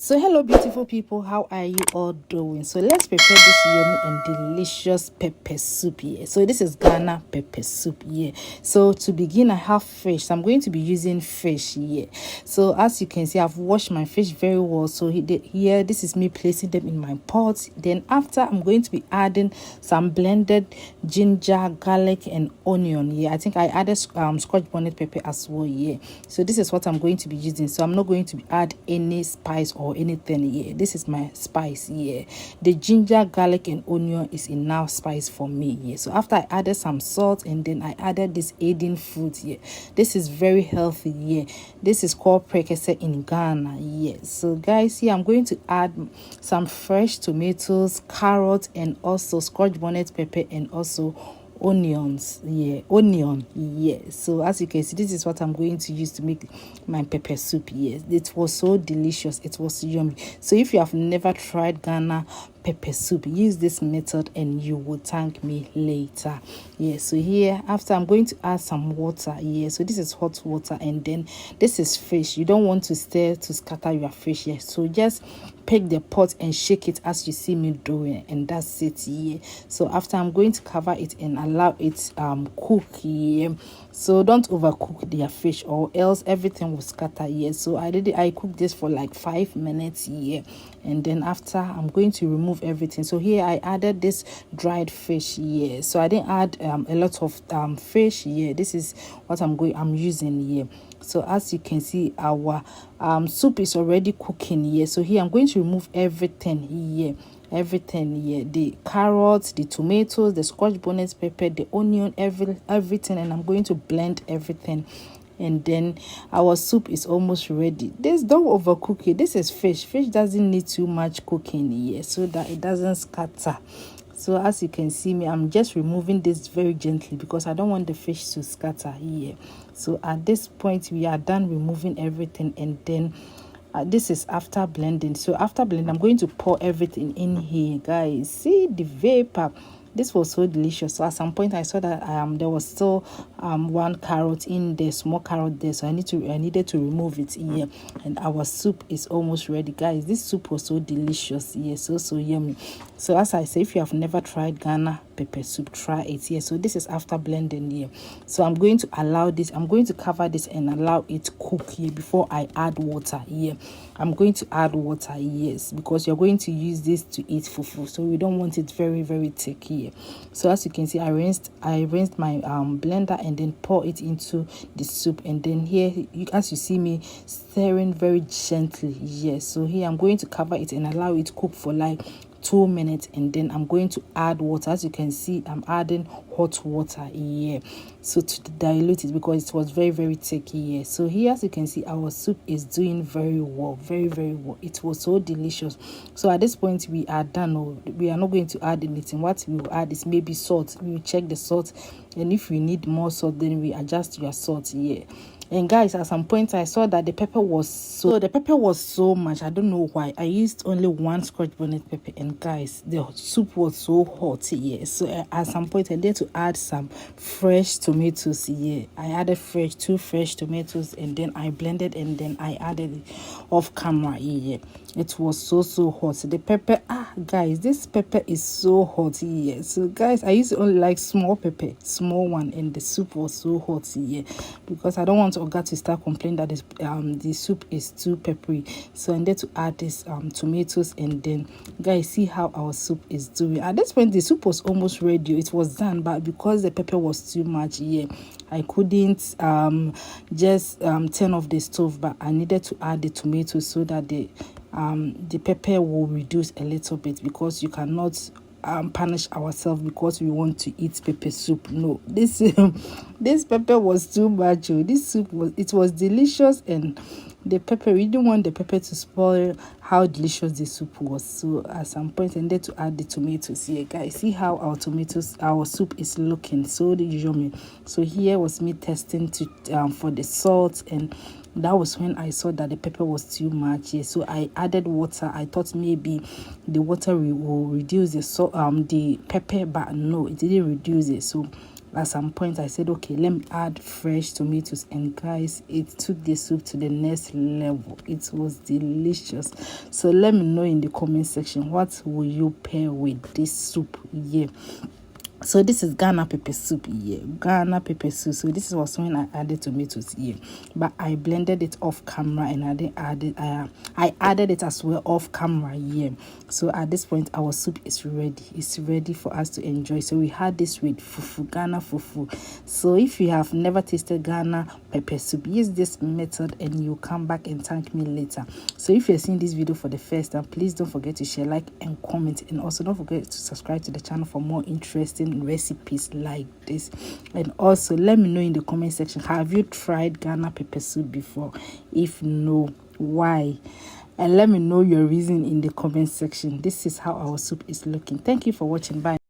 So hello beautiful people, how are you all doing? So let's prepare this yummy and delicious pepper soup here. So this is Ghana pepper soup here. So to begin, I have fish. So I'm going to be using fish here. So as you can see, I've washed my fish very well. So here this is me placing them in my pot. Then after, I'm going to be adding some blended ginger, garlic and onion here. I think I added scotch bonnet pepper as well here. So this is what I'm going to be using. So I'm not going to add any spice or anything here. This is my spice here. The ginger, garlic and onion is enough spice for me here. So after I added some salt and then I added this aiding fruit here. This is very healthy here. This is called prekese in Ghana here. So guys, here I'm going to add some fresh tomatoes, carrots and also scotch bonnet pepper and also onion. So as you can see, this is what I'm going to use to make my pepper soup. Yes, it was so delicious, it was yummy. So if you have never tried Ghana pepper soup, use this method and you will thank me later. So here after, I'm going to add some water here. So this is hot water and then this is fish. You don't want to stir to scatter your fish here, so just pick the pot and shake it as you see me doing, and that's it here. So after, I'm going to cover it and allow it cook here. So don't overcook their fish or else everything will scatter here. So I cooked this for like 5 minutes here, and then after, I'm going to remove everything. So here I added this dried fish here. So I didn't add a lot of fish here. This is what I'm using here. So as you can see, our soup is already cooking here. So here I'm going to remove everything here, the carrots, the tomatoes, the scotch bonnet pepper, the onion, everything, and I'm going to blend everything. And then our soup is almost ready. Don't overcook it. This is fish doesn't need too much cooking here so that it doesn't scatter. So as you can see me, I'm just removing this very gently because I don't want the fish to scatter here. So at this point, we are done removing everything, and then this is after blending. So after blending, I'm going to pour everything in here, guys. See the vapor. This was so delicious. So at some point I saw that there was still one carrot in there, small carrot there. So I needed to remove it here. And our soup is almost ready, guys. This soup was so delicious. So yummy. So as I say, if you have never tried Ghana pepper soup, try it here. So this is after blending here. So I'm going to cover this and allow it cook here before I add water here. I'm going to add water, yes, because you're going to use this to eat fufu, so we don't want it very, very thick here. So as you can see, I rinsed my blender and then pour it into the soup, and then here, as you see me stirring very gently, yes. So here I'm going to cover it and allow it to cook for like 2 minutes, and then I'm going to add water. As you can see, I'm adding hot water here, so to dilute it because it was very, very thick here. So here, as you can see, our soup is doing very well, very, very well. It was so delicious. So at this point, we are done. We are not going to add anything. What we will add is maybe salt. We will check the salt, and if we need more salt, then we adjust your salt here. And guys, at some point I saw that the pepper was so much. I don't know why. I used only one scotch bonnet pepper, and guys, the soup was so hot here. So at some point I needed to add some fresh tomatoes here. I added two fresh tomatoes, and then I blended, and then I added it off camera here. It was so hot. The pepper, guys, this pepper is so hot here. So guys, I used only like small pepper, small one, and the soup was so hot here because I don't want Oga to start complaining that the soup is too peppery. So I need to add this tomatoes, and then guys, see how our soup is doing. At this point, the soup was almost ready. It was done, but because the pepper was too much here, I couldn't just turn off the stove, but I needed to add the tomatoes so that the pepper will reduce a little bit, because you cannot punish ourselves because we want to eat pepper soup. No, this pepper was too much. This soup was delicious, and the pepper, we didn't want the pepper to spoil how delicious the soup was. So at some point I needed to add the tomatoes here, guys. See how our soup is looking so yummy. So here was me testing for the salt, and that was when I saw that the pepper was too much. So I added water. I thought maybe the water will reduce the pepper, but no, it didn't reduce it. So at some point I said, okay, let me add fresh tomatoes, and guys, it took the soup to the next level. It was delicious. So let me know in the comment section, what will you pair with this soup here? So this is Ghana pepper soup here. Ghana pepper soup. So this was when I added tomatoes here, but I blended it off camera, and I added it as well off camera here. So at this point, our soup is ready. It's ready for us to enjoy. So we had this with fufu, Ghana fufu. So if you have never tasted Ghana pepper soup, use this method and you come back and thank me later. So if you're seeing this video for the first time, please don't forget to share, like, and comment, and also don't forget to subscribe to the channel for more interesting recipes like this. And also let me know in the comment section, have you tried Ghana pepper soup before? If no, why? And let me know your reason in the comment section. This is how our soup is looking. Thank you for watching. Bye.